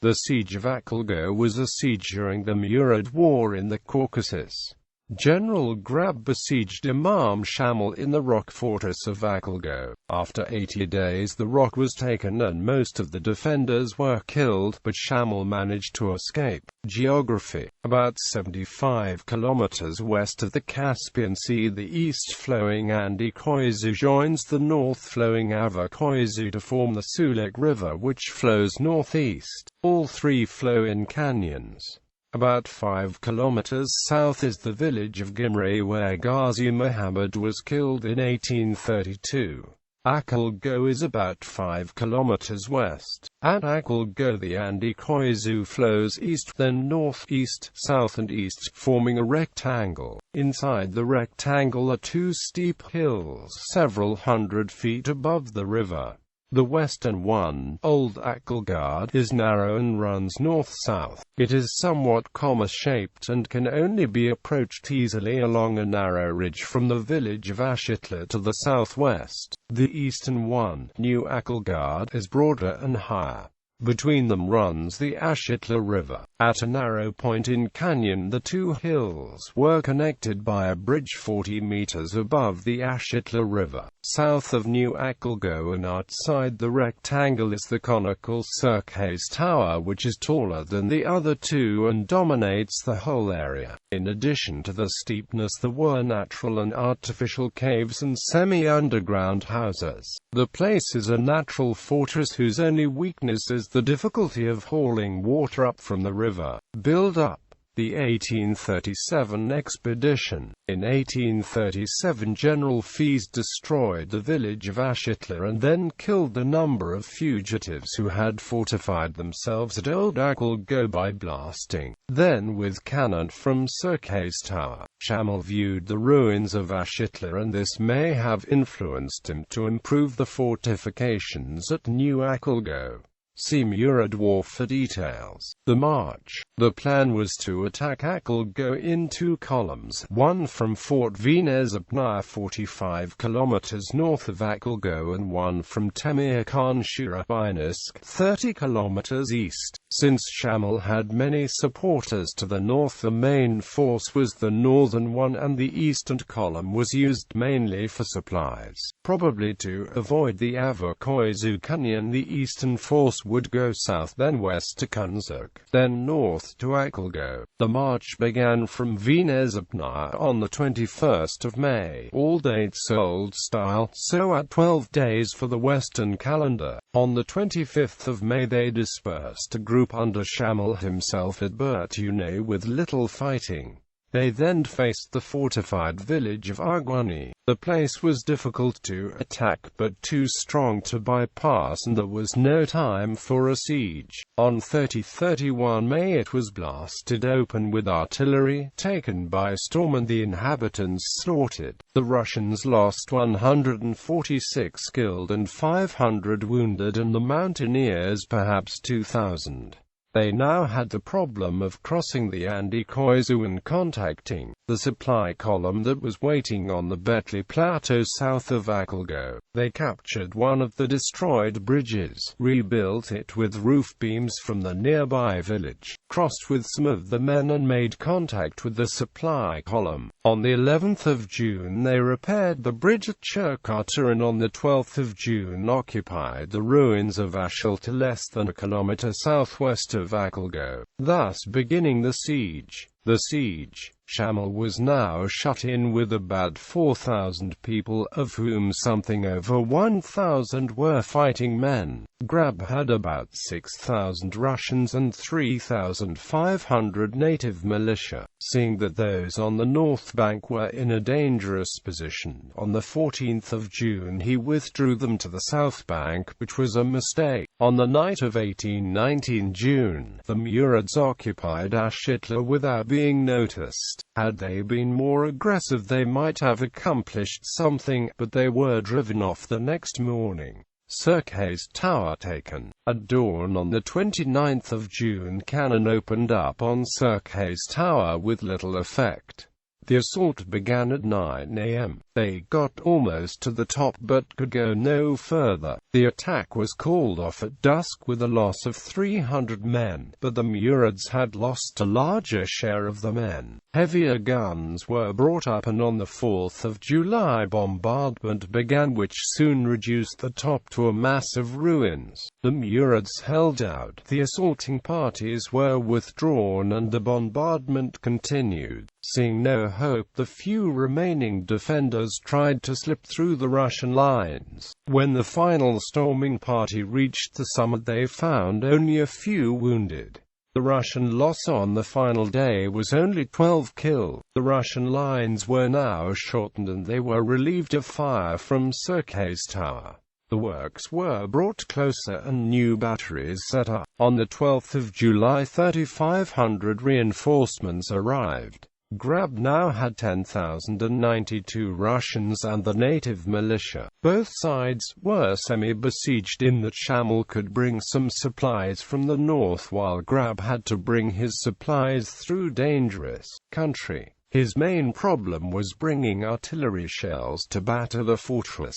The Siege of Akhulgo was a siege during the Murid War in the Caucasus. General Grabbe besieged Imam Shamil in the rock fortress of Akhulgo. After 80 days the rock was taken and most of the defenders were killed, but Shamil managed to escape. Geography. About 75 kilometers west of the Caspian Sea, the east-flowing Akhoulgo joins the north-flowing Akhoulgo to form the SUDOC River, which flows northeast. All three flow in canyons. About 5 kilometers south is the village of Gimri, where Ghazi Muhammad was killed in 1832. Akhulgo is about 5 kilometers west. At Akhulgo the Akhoulgo flows east, then north, east, south and east, forming a rectangle. Inside the rectangle are two steep hills several hundred feet above the river. The western one, Old Akhulgo, is narrow and runs north-south. It is somewhat comma-shaped and can only be approached easily along a narrow ridge from the village of Ashitla to the southwest. The eastern one, New Akhulgo, is broader and higher. Between them runs the Ashitla River. At a narrow point in canyon, the two hills were connected by a bridge 40 meters above the Ashitla River. South of New Akhulgo and outside the rectangle is the conical Circus Tower, which is taller than the other two and dominates the whole area. In addition to the steepness, there were natural and artificial caves and semi-underground houses. The place is a natural fortress whose only weakness is the difficulty of hauling water up from the river. Build up. The 1837 expedition. In 1837 General Fez destroyed the village of Ashitla and then killed a number of fugitives who had fortified themselves at Old Akhulgo by blasting then with cannon from Circus Tower. Shamil viewed the ruins of Ashitla and this may have influenced him to improve the fortifications at New Akhulgo. See Murid War for details. The march. The plan was to attack Akhulgo in two columns, one from Fort Venezapnaya 45 kilometers north of Akhulgo and one from Temir Khan Shurabinsk 30 kilometers east. Since Shamil had many supporters to the north, the main force was the northern one and the eastern column was used mainly for supplies. Probably to avoid the Akhoulgo Canyon, the eastern force would go south, then west to Kunzuk, then north to Akhulgo. The march began from Venezapnaya on the 21st of May. All dates old style, so at 12 days for the western calendar. On the 25th of May they dispersed, a group under Shamil himself at Bertune with little fighting. They then faced the fortified village of Agwani. The place was difficult to attack but too strong to bypass and there was no time for a siege. On 30-31 May it was blasted open with artillery, taken by storm and the inhabitants slaughtered. The Russians lost 146 killed and 500 wounded and the mountaineers perhaps 2,000. They now had the problem of crossing the Akhoulgo and contacting the supply column that was waiting on the Betli Plateau south of Akhulgo. They captured one of the destroyed bridges, rebuilt it with roof beams from the nearby village, crossed with some of the men and made contact with the supply column. On the 11th of June they repaired the bridge at Churkata and on the 12th of June occupied the ruins of Ashilta less than a kilometer southwest of Akhulgo, thus beginning the siege. The siege. Shamil was now shut in with about 4,000 people, of whom something over 1,000 were fighting men. Grabbe had about 6,000 Russians and 3,500 native militia. Seeing that those on the north bank were in a dangerous position, on the 14th of June he withdrew them to the south bank, which was a mistake. On the night of 18-19 June, the Murids occupied Ashitla without being noticed. Had they been more aggressive they might have accomplished something, but they were driven off the next morning. Circus Tower taken. At dawn on the 29th of June cannon opened up on Circus Tower with little effect. The assault began at 9 a.m. They got almost to the top but could go no further. The attack was called off at dusk with a loss of 300 men, but the Murids had lost a larger share of the men. Heavier guns were brought up and on the 4th of July bombardment began, which soon reduced the top to a mass of ruins. The Murids held out. The assaulting parties were withdrawn and the bombardment continued. Seeing no hope, the few remaining defenders tried to slip through the Russian lines. When the final storming party reached the summit, they found only a few wounded. The Russian loss on the final day was only 12 killed. The Russian lines were now shortened and they were relieved of fire from Serkay's tower. The works were brought closer and new batteries set up. On the 12th of July 3,500 reinforcements arrived. Grabbe now had 10,092 Russians and the native militia. Both sides were semi-besieged in that Shamil could bring some supplies from the north while Grabbe had to bring his supplies through dangerous country. His main problem was bringing artillery shells to batter the fortress.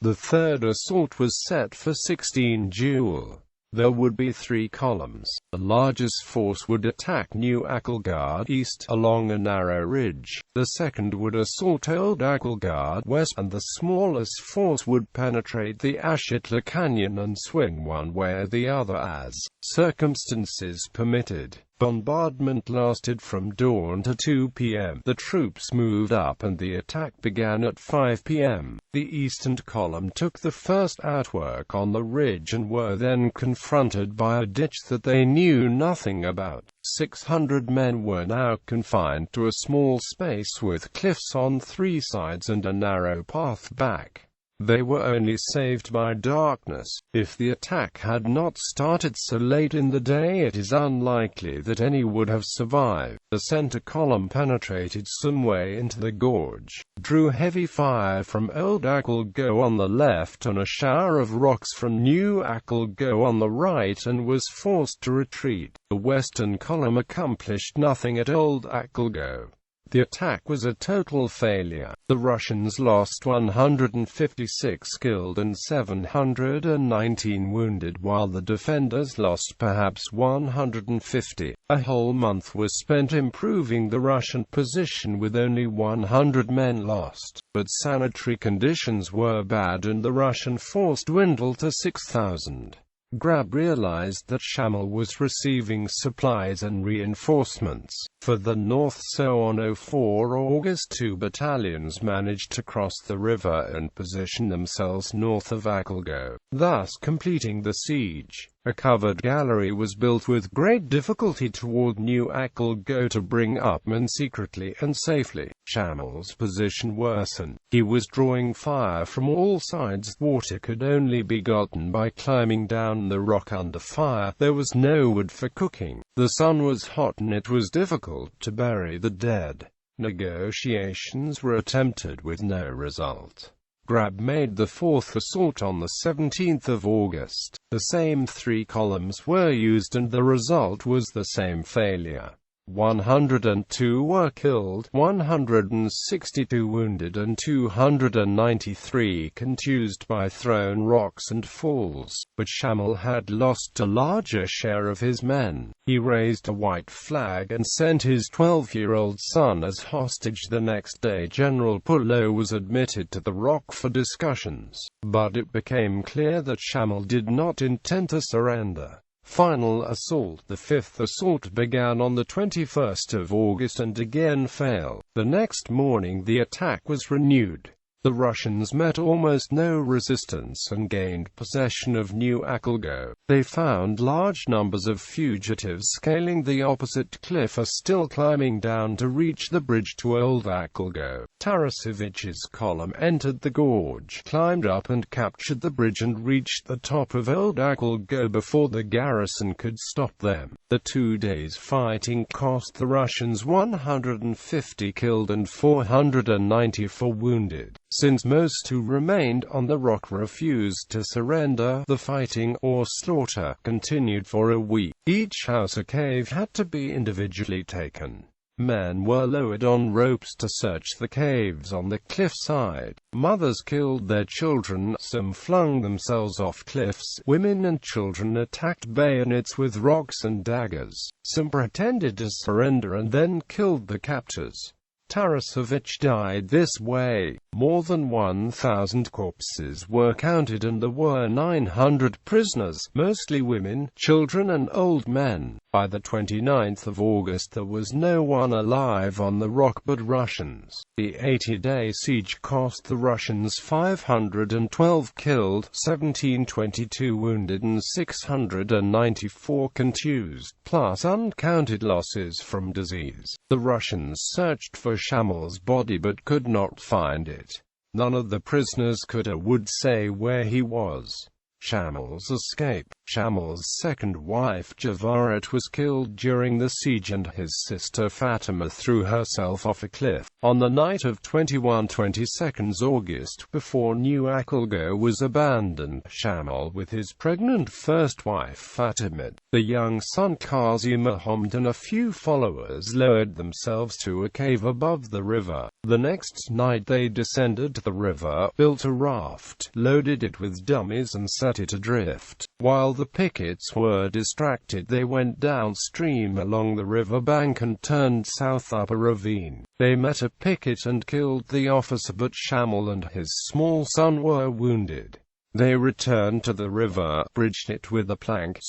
The third assault was set for 16 June. There would be 3 columns. The largest force would attack New Akhulgo east along a narrow ridge. The second would assault Old Akhulgo west, and the smallest force would penetrate the Ashitla Canyon and swing one way or the other as circumstances permitted. Bombardment lasted from dawn to 2 p.m. The troops moved up and the attack began at 5 p.m. The eastern column took the first outwork on the ridge and were then confronted by a ditch that they knew nothing about. 600 men were now confined to a small space with cliffs on 3 sides and a narrow path back. They were only saved by darkness. If the attack had not started so late in the day, it is unlikely that any would have survived. The center column penetrated some way into the gorge, drew heavy fire from Old Akhulgo on the left and a shower of rocks from New Akhulgo on the right, and was forced to retreat. The western column accomplished nothing at Old Akhulgo. The attack was a total failure. The Russians lost 156 killed and 719 wounded, while the defenders lost perhaps 150. A whole month was spent improving the Russian position with only 100 men lost. But sanitary conditions were bad and the Russian force dwindled to 6,000. Grabbe realized that Shamil was receiving supplies and reinforcements for the north, so on 04 August 2 battalions managed to cross the river and position themselves north of Akhulgo, thus completing the siege. A covered gallery was built with great difficulty toward New Akhulgo to bring up men secretly and safely. Shamil's position worsened. He was drawing fire from all sides. Water could only be gotten by climbing down the rock under fire. There was no wood for cooking. The sun was hot and it was difficult to bury the dead. Negotiations were attempted with no result. Grabbe made the 4th assault on the 17th of August. The same 3 columns were used and the result was the same failure. 102 were killed, 162 wounded and 293 contused by thrown rocks and falls. But Shamil had lost a larger share of his men. He raised a white flag and sent his 12-year-old son as hostage. The next day General Pullo was admitted to the rock for discussions, but it became clear that Shamil did not intend to surrender. Final assault. The 5th assault began on the 21st of August and again failed. The next morning the attack was renewed. The Russians met almost no resistance and gained possession of New Akhulgo. They found large numbers of fugitives scaling the opposite cliff or still climbing down to reach the bridge to Old Akhulgo. Tarasevich's column entered the gorge, climbed up and captured the bridge and reached the top of Old Akhulgo before the garrison could stop them. The 2 days' fighting cost the Russians 150 killed and 494 wounded. Since most who remained on the rock refused to surrender, the fighting or slaughter continued for a week. Each house or cave had to be individually taken. Men were lowered on ropes to search the caves on the cliffside. Mothers killed their children, some flung themselves off cliffs. Women and children attacked bayonets with rocks and daggers. Some pretended to surrender and then killed the captors. Tarasevich died this way. More than 1,000 corpses were counted and there were 900 prisoners, mostly women, children and old men. By the 29th of August there was no one alive on the rock but Russians. The 80-day siege cost the Russians 512 killed, 1722 wounded and 694 contused, plus uncounted losses from disease. The Russians searched for Shamil's body but could not find it. None of the prisoners could or would say where he was. Shamil's escape. Shamil's second wife Javaret was killed during the siege and his sister Fatima threw herself off a cliff. On the night of 22 August, before New Akhulgo was abandoned, Shamil with his pregnant first wife Fatima, the young son Qazi Muhammad and a few followers lowered themselves to a cave above the river. The next night they descended the river, built a raft, loaded it with dummies and set it adrift. While the pickets were distracted, they went downstream along the river bank and turned south up a ravine. They met a picket and killed the officer, but Shamil and his small son were wounded. They returned to the river, bridged it with a plank,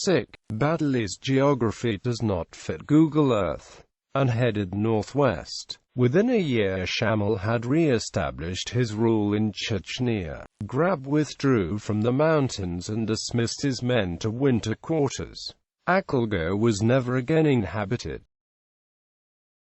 Badly's geography does not fit Google Earth, and headed northwest. Within a year Shamil had re-established his rule in Chechnya. Grabbe withdrew from the mountains and dismissed his men to winter quarters. Akhulgo was never again inhabited.